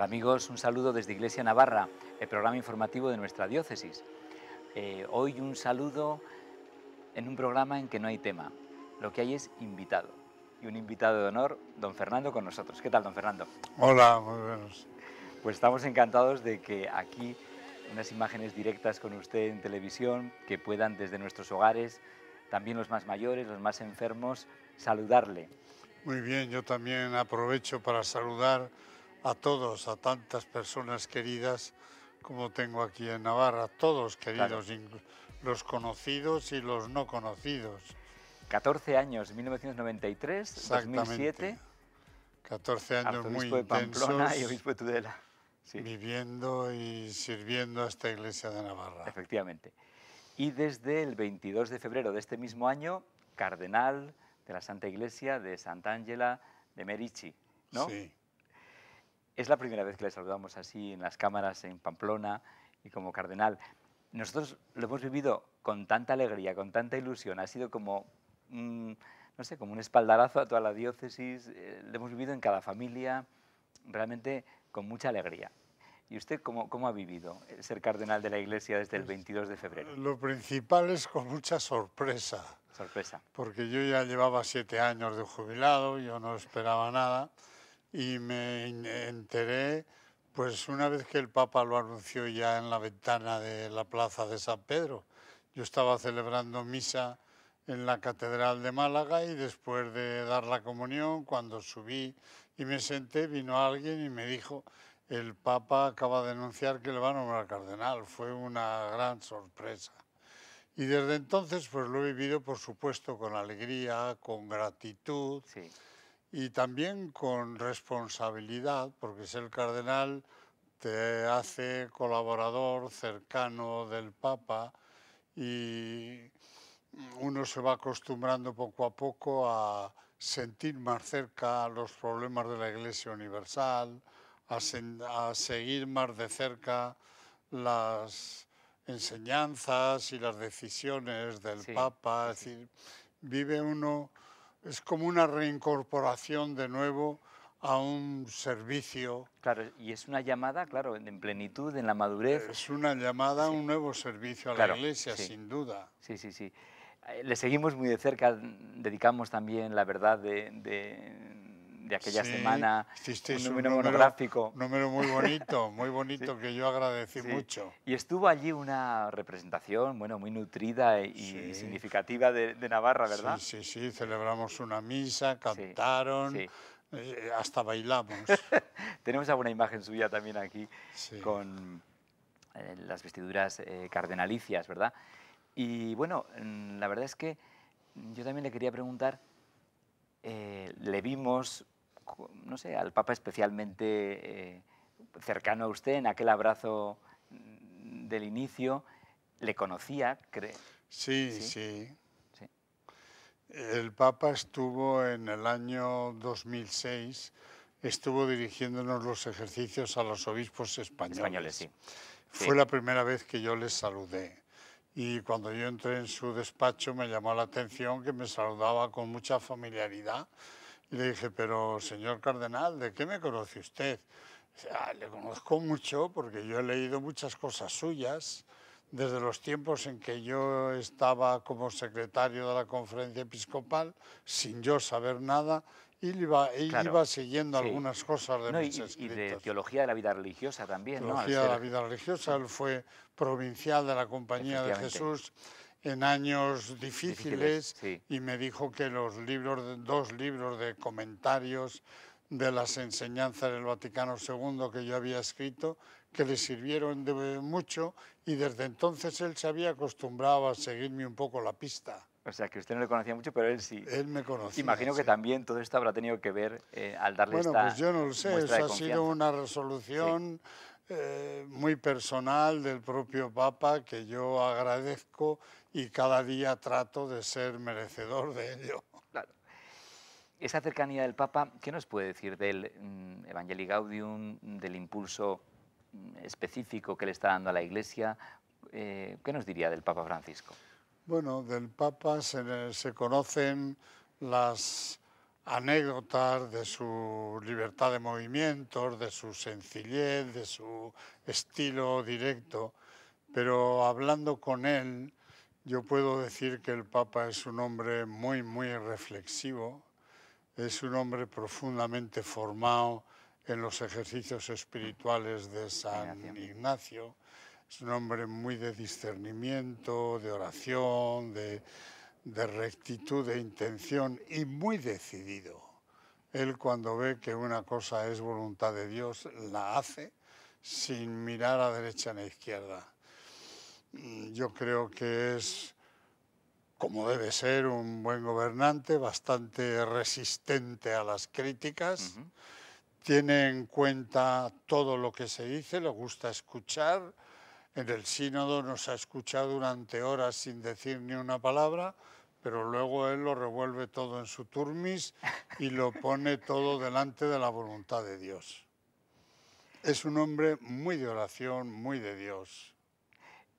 Hola amigos, un saludo desde Iglesia Navarra, el programa informativo de nuestra diócesis. Hoy un saludo en un programa en que no hay tema, lo que hay es invitado. Y un invitado de honor, don Fernando, con nosotros. ¿Qué tal, don Fernando? Hola, muy buenos. Pues estamos encantados de que aquí, unas imágenes directas con usted en televisión, que puedan desde nuestros hogares, también los más mayores, los más enfermos, saludarle. Muy bien, yo también aprovecho para saludar a todos, a tantas personas queridas como tengo aquí en Navarra, todos Claro, queridos, los conocidos y los no conocidos. 14 años, 1993-2007, Exactamente. 14 años muy arzobispo de Pamplona y intensos obispo de Tudela. Sí, viviendo y sirviendo a esta iglesia de Navarra. efectivamente. Y desde el 22 de febrero de este mismo año, cardenal de la Santa Iglesia de Sant'Angela de Merici, ¿no? Sí. Es la primera vez que le saludamos así en las cámaras en Pamplona y como cardenal. Nosotros lo hemos vivido con tanta alegría, con tanta ilusión. Ha sido como, no sé, como un espaldarazo a toda la diócesis. Lo hemos vivido en cada familia, realmente con mucha alegría. ¿Y usted cómo ha vivido el ser cardenal de la Iglesia desde el Pues 22 de febrero? lo principal es con mucha sorpresa, Sorpresa. porque yo ya llevaba 7 años de jubilado, yo no esperaba nada y me enteré pues una vez que el Papa lo anunció ya en la ventana de la plaza de San Pedro. Yo estaba celebrando misa en la Catedral de Málaga y después de dar la comunión, cuando subí y me senté, vino alguien y me dijo: el Papa acaba de anunciar que le va a nombrar cardenal. Fue una gran sorpresa. Y desde entonces pues lo he vivido, por supuesto, con alegría, con gratitud Sí, y también con responsabilidad, porque ser cardenal te hace colaborador cercano del Papa y uno se va acostumbrando poco a poco a sentir más cerca los problemas de la Iglesia Universal, a seguir más de cerca las enseñanzas y las decisiones del sí, Papa. sí, Es sí. decir, vive uno, es como una reincorporación de nuevo a un servicio. Claro, y es una llamada, claro, en plenitud, en la madurez. Es una llamada a Sí, un nuevo servicio a la claro, Iglesia, sí, sin duda. sí, sí, sí. Le seguimos muy de cerca, dedicamos también la verdad de aquella Sí, semana, un hicisteis número monográfico. un número muy Sí, bonito que yo agradecí sí. mucho. Y estuvo allí una representación, bueno, muy nutrida y Sí, significativa de Navarra, ¿verdad? sí, celebramos una misa, Sí, cantaron, sí. hasta bailamos. Tenemos alguna imagen suya también aquí Sí. con las vestiduras cardenalicias, ¿verdad? Y bueno, la verdad es que yo también le quería preguntar, le vimos, no sé, al Papa especialmente cercano a usted en aquel abrazo del inicio, le conocía, Sí, sí, sí. sí, El Papa estuvo en el año 2006, estuvo dirigiéndonos los ejercicios a los obispos españoles, sí, españoles. sí, Fue la primera vez que yo les saludé. Y cuando yo entré en su despacho me llamó la atención que me saludaba con mucha familiaridad. Y le dije: pero señor cardenal, ¿de qué me conoce usted? Dice: le conozco mucho porque yo he leído muchas cosas suyas desde los tiempos en que yo estaba como secretario de la conferencia episcopal, sin yo saber nada, y claro, iba siguiendo sí. algunas cosas de No, mis y de escritos. teología de la vida religiosa también, ¿no? Al Teología de la ser, vida religiosa, sí, él fue provincial de la Compañía de efectivamente, Jesús en años difíciles, difíciles sí, y me dijo que los libros, dos libros de comentarios de las enseñanzas del Vaticano II que yo había escrito, que le sirvieron de mucho y desde entonces él se había acostumbrado a seguirme un poco la pista. o sea, que usted no le conocía mucho, pero él sí. Él me conocía, Imagino que sí. también todo esto habrá tenido que ver al darle Bueno, pues esta yo no lo sé, muestra de eso ha sido confianza. una Sí, resolución muy personal del propio Papa que yo agradezco y cada día trato de ser merecedor de ello. claro. Esa cercanía del Papa, ¿qué nos puede decir del Evangelii Gaudium, del impulso específico que le está dando a la Iglesia? ¿Qué nos diría del Papa Francisco? Bueno, del Papa se conocen las anécdotas de su libertad de movimientos, de su sencillez, de su estilo directo, pero hablando con él, yo puedo decir que el Papa es un hombre muy, muy reflexivo, es un hombre profundamente formado en los ejercicios espirituales de San Ignacio, es un hombre muy de discernimiento, de oración, de rectitud de intención y muy decidido. Él cuando ve que una cosa es voluntad de Dios, la hace sin mirar a derecha ni a izquierda. Yo creo que es, como debe ser, un buen gobernante, bastante resistente a las críticas, tiene en cuenta todo lo que se dice, le gusta escuchar. En el sínodo nos ha escuchado durante horas sin decir ni una palabra, pero luego él lo revuelve todo en su turmis y lo pone todo delante de la voluntad de Dios. Es un hombre muy de oración, muy de Dios.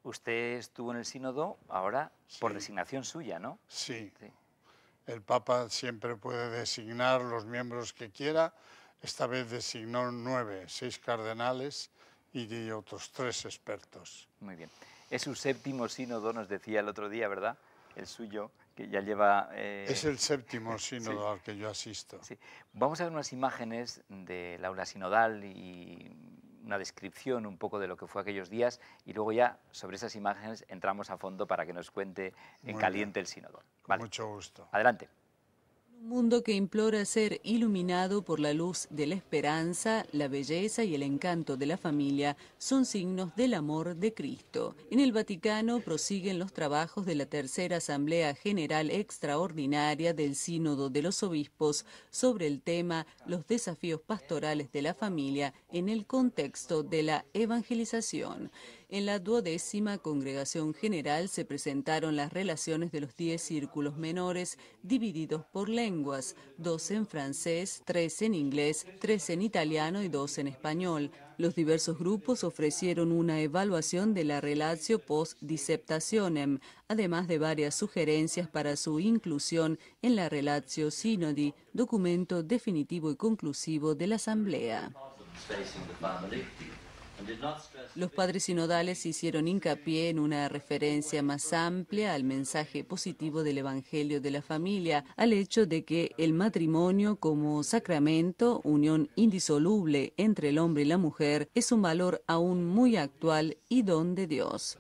Usted estuvo en el sínodo ahora por Sí. designación suya, ¿no? Sí. Sí. El Papa siempre puede designar los miembros que quiera. Esta vez designó 9, 6 cardenales y otros 3 expertos. Muy bien. Es su séptimo sínodo, nos decía el otro día, ¿verdad? El suyo, que ya lleva... Es el séptimo sínodo sí. al que yo asisto. Sí. Vamos a ver unas imágenes del aula sinodal y una descripción un poco de lo que fue aquellos días y luego ya sobre esas imágenes entramos a fondo para que nos cuente en Muy caliente bien. el sínodo. Con Vale. mucho gusto. Adelante. Un mundo que implora ser iluminado por la luz de la esperanza, la belleza y el encanto de la familia son signos del amor de Cristo. En el Vaticano prosiguen los trabajos de la Tercera Asamblea General Extraordinaria del Sínodo de los Obispos sobre el tema Los desafíos pastorales de la familia en el contexto de la evangelización. En la 12ª Congregación General se presentaron las relaciones de los 10 círculos menores divididos por lenguas, 2 en francés, 3 en inglés, 3 en italiano y 2 en español. Los diversos grupos ofrecieron una evaluación de la relatio post disceptationem, además de varias sugerencias para su inclusión en la relatio synodi, documento definitivo y conclusivo de la Asamblea. Los padres sinodales hicieron hincapié en una referencia más amplia al mensaje positivo del Evangelio de la familia, al hecho de que el matrimonio como sacramento, unión indisoluble entre el hombre y la mujer, es un valor aún muy actual y don de Dios.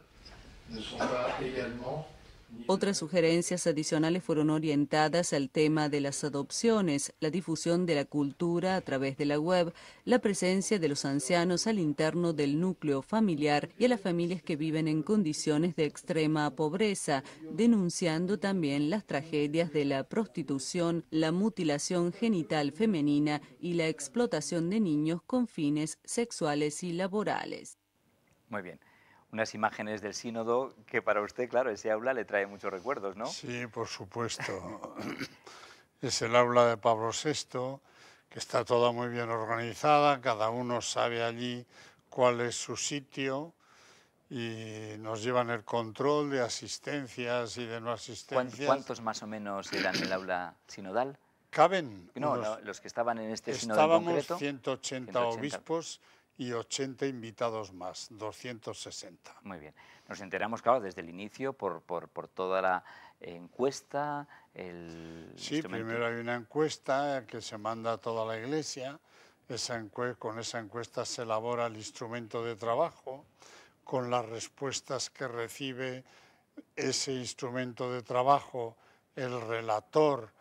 Otras sugerencias adicionales fueron orientadas al tema de las adopciones, la difusión de la cultura a través de la web, la presencia de los ancianos al interno del núcleo familiar y a las familias que viven en condiciones de extrema pobreza, denunciando también las tragedias de la prostitución, la mutilación genital femenina y la explotación de niños con fines sexuales y laborales. Muy bien. Unas imágenes del sínodo que para usted, claro, ese aula le trae muchos recuerdos, ¿no? Sí, por supuesto. Es el aula de Pablo VI, que está toda muy bien organizada, cada uno sabe allí cuál es su sitio y nos llevan el control de asistencias y de no asistencias. ¿Cuántos más o menos eran en el aula sinodal? Caben No, los que estaban en este sínodo en estábamos concreto. 180 obispos y 80 invitados más, 260. Muy bien. Nos enteramos, claro, desde el inicio por toda la encuesta, el Sí, instrumento. primero hay una encuesta que se manda a toda la Iglesia. Con esa encuesta se elabora el instrumento de trabajo. Con las respuestas que recibe ese instrumento de trabajo, el relator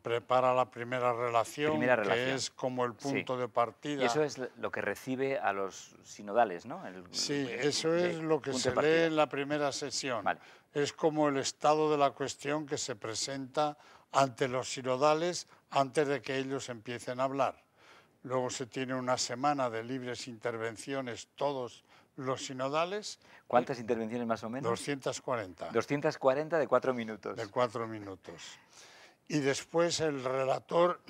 prepara la primera relación, que es como el punto de partida. Y eso es lo que recibe a los sinodales, ¿no? Sí, eso es lo que se lee en la primera sesión. Vale. Es como el estado de la cuestión que se presenta ante los sinodales antes de que ellos empiecen a hablar. Luego se tiene una semana de libres intervenciones todos los sinodales. ¿Cuántas intervenciones más o menos? 240. 240 de 4 minutos. De 4 minutos. Y después el relator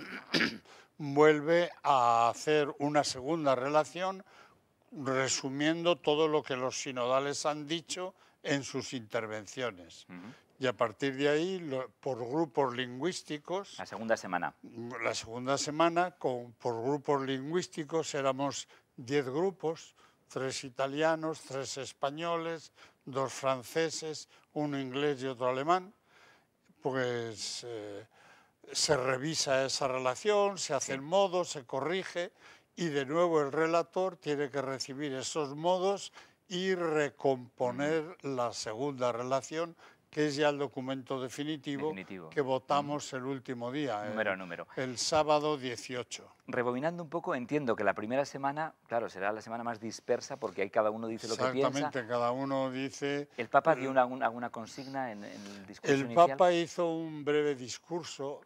vuelve a hacer una segunda relación resumiendo todo lo que los sinodales han dicho en sus intervenciones. y a partir de ahí, por grupos lingüísticos, la segunda semana, por grupos lingüísticos éramos 10 grupos, 3 italianos, 3 españoles, 2 franceses, uno inglés y otro alemán, pues se revisa esa relación, se hacen modos, se corrige y de nuevo el relator tiene que recibir esos modos y recomponer la segunda relación, que es ya el documento definitivo. Que votamos el último día, el sábado 18. Rebobinando un poco, entiendo que la primera semana, claro, será la semana más dispersa porque ahí cada uno dice lo que piensa. Exactamente, cada uno dice... ¿El Papa dio alguna consigna en el discurso inicial? El Papa hizo un breve discurso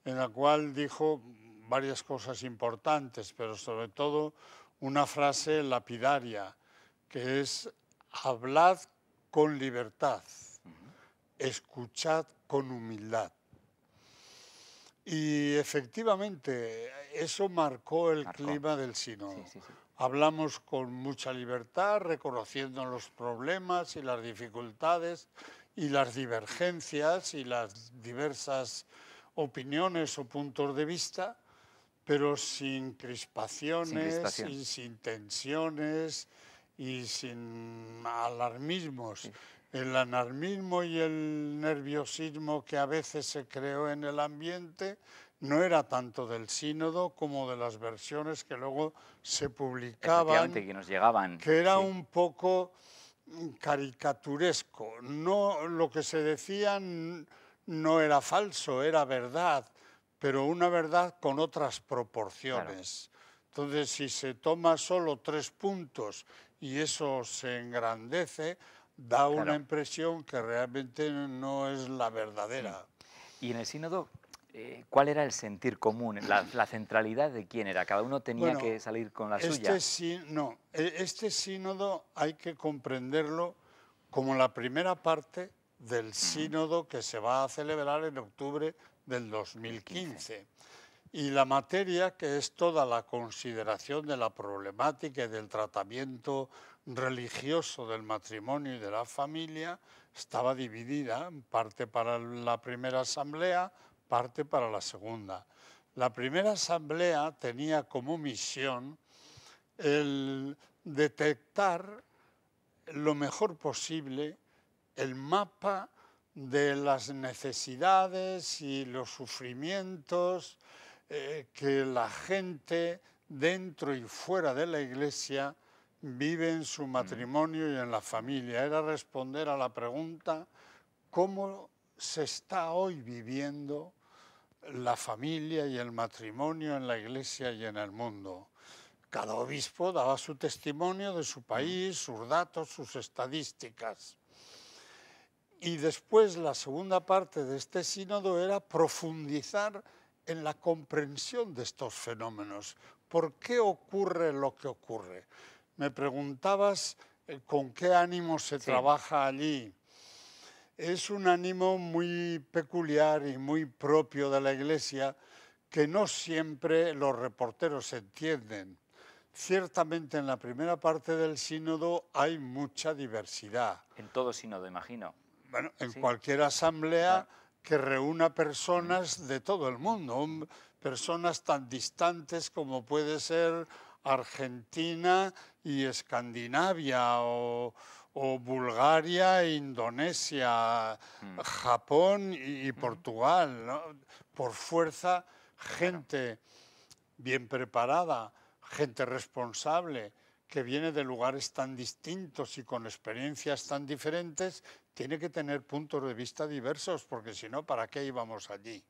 en el cual dijo varias cosas importantes, pero sobre todo una frase lapidaria, que es: hablad con libertad, escuchad con humildad. Y efectivamente, eso marcó el clima del sínodo. Sí. Hablamos con mucha libertad, reconociendo los problemas y las dificultades y las divergencias y las diversas opiniones o puntos de vista, pero sin crispaciones y sin tensiones y sin alarmismos. Sí. El alarmismo y el nerviosismo que a veces se creó en el ambiente no era tanto del sínodo como de las versiones que luego se publicaban, que nos llegaban, que era un poco caricaturesco. No, lo que se decía no era falso, era verdad, pero una verdad con otras proporciones. Claro. Entonces, si se toma solo 3 puntos y eso se engrandece, da una impresión que realmente no es la verdadera. Y en el sínodo, ¿cuál era el sentir común? ¿La centralidad de quién era? ¿Cada uno tenía que salir con la suya? Este sínodo hay que comprenderlo como la primera parte del sínodo que se va a celebrar en octubre del 2015. Y la materia, que es toda la consideración de la problemática y del tratamiento religioso del matrimonio y de la familia, estaba dividida en parte para la primera asamblea, parte para la segunda. La primera asamblea tenía como misión el detectar lo mejor posible el mapa de las necesidades y los sufrimientos que la gente dentro y fuera de la Iglesia vive en su matrimonio y en la familia. Era responder a la pregunta: ¿cómo se está hoy viviendo la familia y el matrimonio en la Iglesia y en el mundo? Cada obispo daba su testimonio de su país, sus datos, sus estadísticas. Y después la segunda parte de este sínodo era profundizar en la comprensión de estos fenómenos. ¿Por qué ocurre lo que ocurre? Me preguntabas con qué ánimo se trabaja allí. Es un ánimo muy peculiar y muy propio de la Iglesia, que no siempre los reporteros entienden. Ciertamente en la primera parte del sínodo hay mucha diversidad. En todo sínodo, imagino. Bueno, en cualquier asamblea que reúna personas de todo el mundo, personas tan distantes como puede ser Argentina y Escandinavia, o Bulgaria, Indonesia, Japón y Portugal, ¿no? Por fuerza, gente bien preparada, gente responsable, que viene de lugares tan distintos y con experiencias tan diferentes, tiene que tener puntos de vista diversos, porque si no, ¿para qué íbamos allí?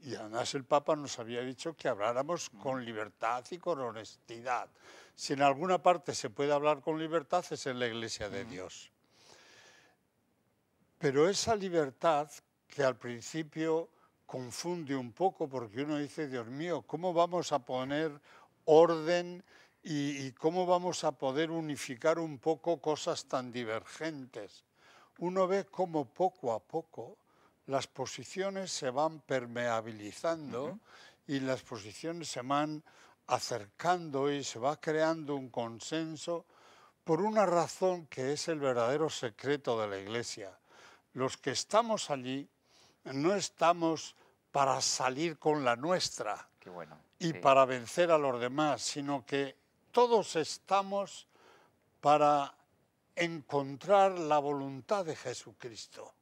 Y además el Papa nos había dicho que habláramos con libertad y con honestidad. Si en alguna parte se puede hablar con libertad, es en la Iglesia de Dios. Pero esa libertad, que al principio confunde un poco, porque uno dice: Dios mío, ¿cómo vamos a poner orden y cómo vamos a poder unificar un poco cosas tan divergentes? Uno ve cómo poco a poco las posiciones se van permeabilizando y las posiciones se van acercando y se va creando un consenso por una razón que es el verdadero secreto de la Iglesia. los que estamos allí no estamos para salir con la nuestra Qué bueno. y Sí. para vencer a los demás, sino que todos estamos para encontrar la voluntad de Jesucristo.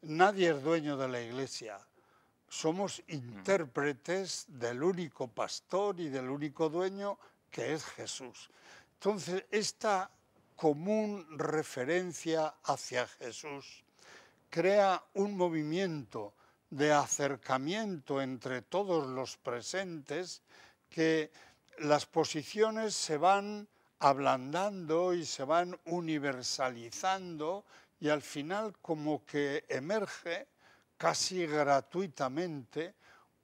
Nadie es dueño de la Iglesia. Somos intérpretes del único pastor y del único dueño que es Jesús. Entonces, esta común referencia hacia Jesús crea un movimiento de acercamiento entre todos los presentes, que las posiciones se van ablandando y se van universalizando, y al final como que emerge casi gratuitamente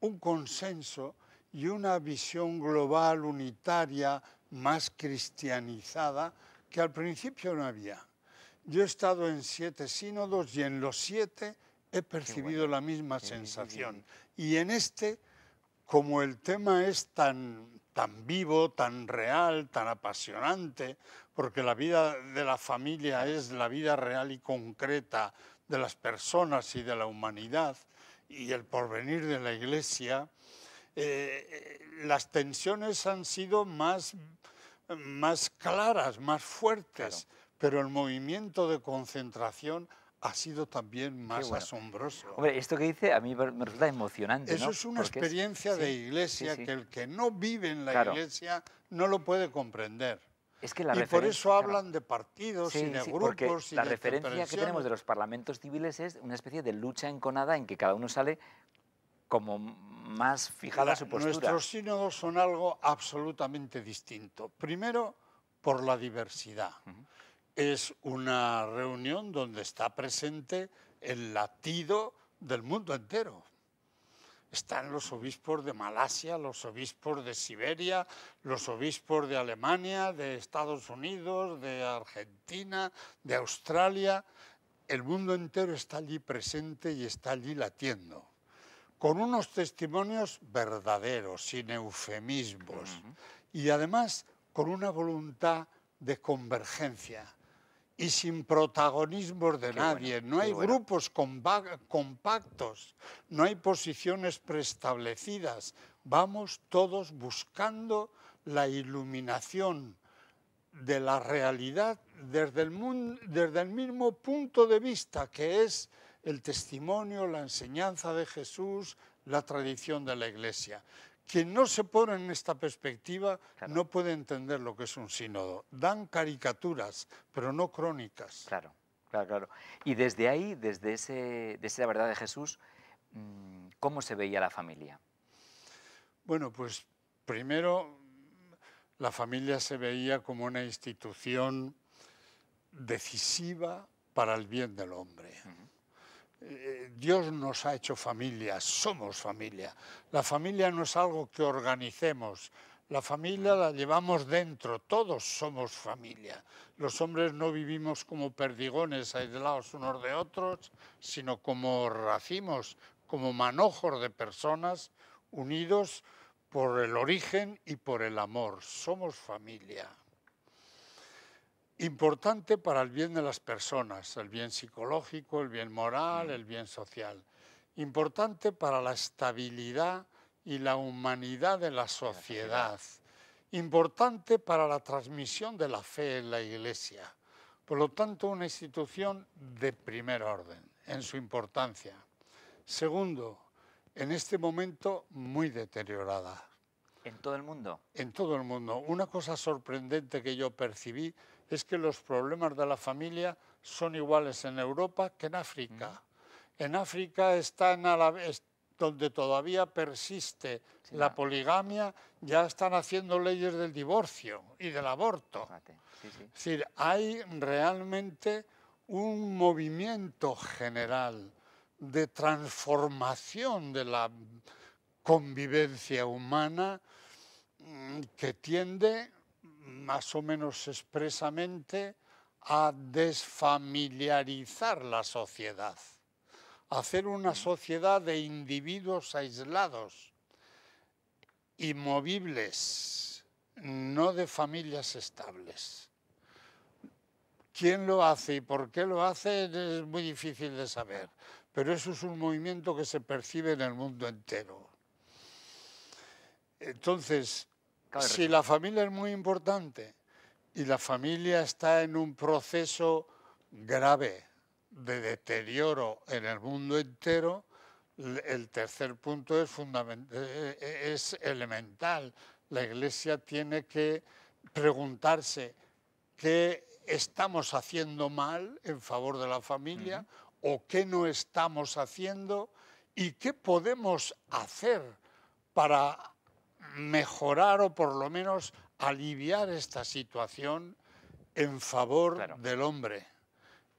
un consenso y una visión global, unitaria, más cristianizada, que al principio no había. Yo he estado en 7 sínodos y en los 7 he percibido la misma sensación. Y en este, como el tema es tan vivo, tan real, tan apasionante, porque la vida de la familia es la vida real y concreta de las personas y de la humanidad, y el porvenir de la Iglesia, las tensiones han sido más claras, más fuertes, pero el movimiento de concentración ha sido también más asombroso. Hombre, esto que dice a mí me resulta emocionante, Eso ¿no? es una Porque experiencia de Iglesia que el que no vive en la Iglesia no lo puede comprender. Es que la y por eso hablan de partidos y de grupos y la de referencia que tenemos de los parlamentos civiles es una especie de lucha enconada en que cada uno sale como más fijada a su postura. Nuestros sínodos son algo absolutamente distinto. Primero, por la diversidad. Es una reunión donde está presente el latido del mundo entero. Están los obispos de Malasia, los obispos de Siberia, los obispos de Alemania, de Estados Unidos, de Argentina, de Australia. El mundo entero está allí presente y está allí latiendo, con unos testimonios verdaderos, sin eufemismos, y además con una voluntad de convergencia y sin protagonismos de nadie. No hay grupos compactos, no hay posiciones preestablecidas. Vamos todos buscando la iluminación de la realidad desde el mismo punto de vista, que es el testimonio, la enseñanza de Jesús, la tradición de la Iglesia. Quien no se pone en esta perspectiva no puede entender lo que es un sínodo. Dan caricaturas, pero no crónicas. Claro. Y desde ahí, desde esa verdad de Jesús, ¿cómo se veía la familia? Bueno, pues primero la familia se veía como una institución decisiva para el bien del hombre. Dios nos ha hecho familia, somos familia. La familia no es algo que organicemos, la familia la llevamos dentro, todos somos familia. Los hombres no vivimos como perdigones aislados unos de otros, sino como racimos, como manojos de personas unidos por el origen y por el amor. Somos familia. Importante para el bien de las personas, el bien psicológico, el bien moral, el bien social. Importante para la estabilidad y la humanidad de la sociedad. Importante para la transmisión de la fe en la Iglesia. Por lo tanto, una institución de primer orden en su importancia. Segundo, en este momento muy deteriorada. ¿En todo el mundo? En todo el mundo. Una cosa sorprendente que yo percibí es que los problemas de la familia son iguales en Europa que en África. En África están donde todavía persiste la poligamia, ya están haciendo leyes del divorcio y del aborto. Es decir, hay realmente un movimiento general de transformación de la convivencia humana que tiende más o menos expresamente a desfamiliarizar la sociedad, a hacer una sociedad de individuos aislados, inmovibles, no de familias estables. quién lo hace y por qué lo hace es muy difícil de saber, pero eso es un movimiento que se percibe en el mundo entero. Entonces, si la familia es muy importante y la familia está en un proceso grave de deterioro en el mundo entero, el tercer punto es elemental. La Iglesia tiene que preguntarse qué estamos haciendo mal en favor de la familia o qué no estamos haciendo y qué podemos hacer para mejorar o por lo menos aliviar esta situación en favor del hombre,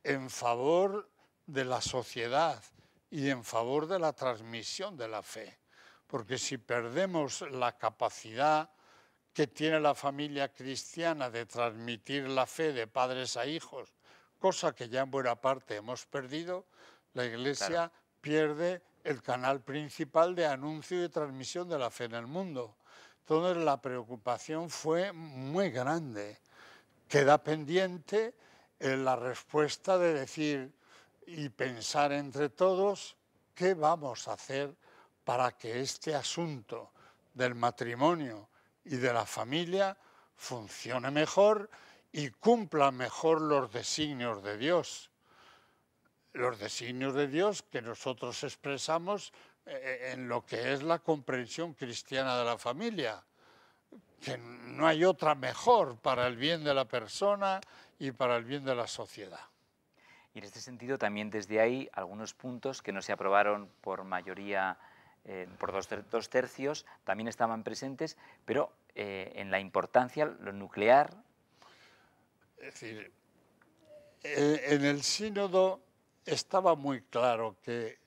en favor de la sociedad y en favor de la transmisión de la fe. Porque si perdemos la capacidad que tiene la familia cristiana de transmitir la fe de padres a hijos, cosa que ya en buena parte hemos perdido, la Iglesia pierde el canal principal de anuncio y de transmisión de la fe en el mundo. Entonces la preocupación fue muy grande. Queda pendiente la respuesta de decir y pensar entre todos qué vamos a hacer para que este asunto del matrimonio y de la familia funcione mejor y cumpla mejor los designios de Dios. Los designios de Dios que nosotros expresamos en lo que es la comprensión cristiana de la familia, que no hay otra mejor para el bien de la persona y para el bien de la sociedad. Y en este sentido también desde ahí algunos puntos que no se aprobaron por mayoría, por dos tercios, también estaban presentes, pero en la importancia, lo nuclear. Es decir, en el sínodo estaba muy claro que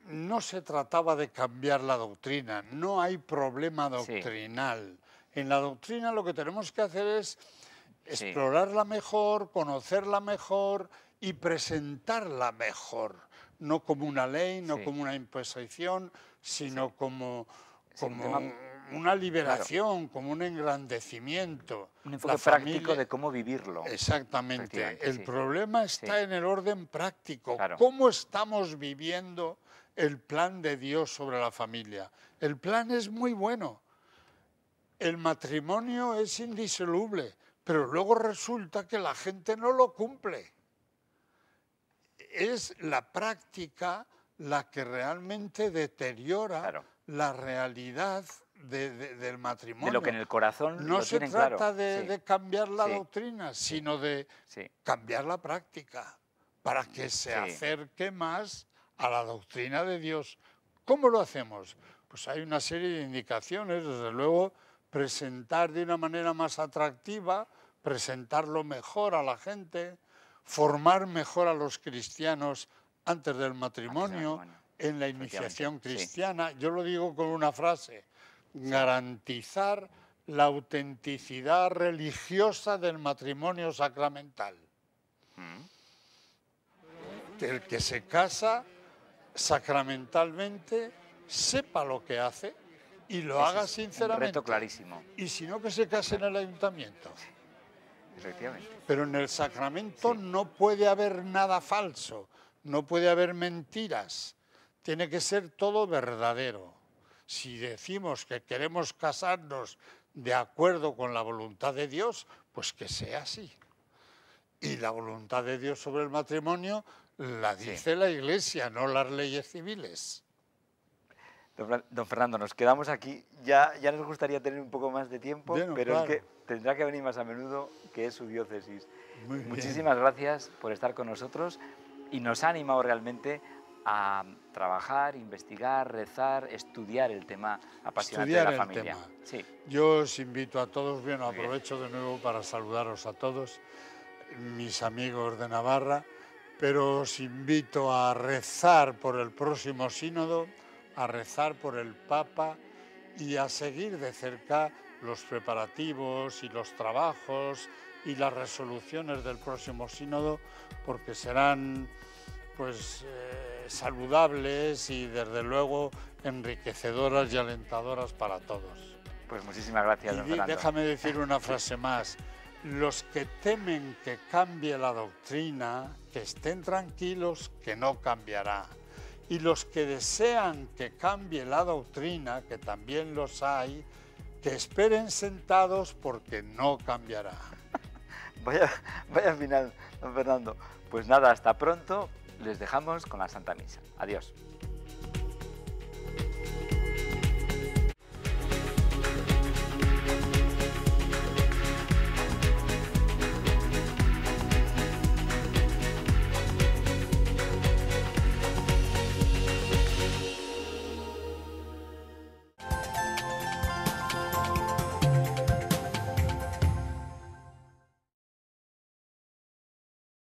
no se trataba de cambiar la doctrina, no hay problema doctrinal. Sí. En la doctrina lo que tenemos que hacer es explorarla mejor, conocerla mejor y presentarla mejor, no como una ley, no como una imposición, sino como una liberación, como un engrandecimiento. Un enfoque práctico de cómo vivirlo. Exactamente. El problema está en el orden práctico. ¿Cómo estamos viviendo el plan de Dios sobre la familia? El plan es muy bueno. El matrimonio es indisoluble, pero luego resulta que la gente no lo cumple. Es la práctica la que realmente deteriora la realidad del matrimonio. De lo que en el corazón no lo se tienen trata claro. de cambiar la doctrina, sino de cambiar la práctica para que se acerque más a la doctrina de Dios. ¿Cómo lo hacemos? Pues hay una serie de indicaciones, desde luego, presentar de una manera más atractiva, presentarlo mejor a la gente, formar mejor a los cristianos antes del matrimonio, en la iniciación cristiana. Yo lo digo con una frase: garantizar la autenticidad religiosa del matrimonio sacramental. Que el que se casa sacramentalmente sepa lo que hace y lo haga sinceramente. Un reto clarísimo. Y si no, que se case en el ayuntamiento. Efectivamente. Pero en el sacramento no puede haber nada falso, no puede haber mentiras, tiene que ser todo verdadero. Si decimos que queremos casarnos de acuerdo con la voluntad de Dios, pues que sea así. Y la voluntad de Dios sobre el matrimonio la dice la Iglesia, no las leyes civiles. Don Fernando, nos quedamos aquí. Ya nos gustaría tener un poco más de tiempo, pero es que tendrá que venir más a menudo, que es su diócesis. Muchísimas gracias por estar con nosotros y nos ha animado realmente a trabajar, investigar, rezar, estudiar el tema apasionante de la familia. Yo os invito a todos, aprovecho de nuevo para saludaros a todos, mis amigos de Navarra, pero os invito a rezar por el próximo sínodo, a rezar por el Papa y a seguir de cerca los preparativos y los trabajos y las resoluciones del próximo sínodo, porque serán saludables y desde luego enriquecedoras y alentadoras para todos. Pues muchísimas gracias, don Fernando. Déjame decir una frase más. Los que temen que cambie la doctrina, que estén tranquilos, que no cambiará. Y los que desean que cambie la doctrina, que también los hay, que esperen sentados porque no cambiará. Vaya final, don Fernando. Pues nada, hasta pronto. Les dejamos con la Santa Misa. Adiós.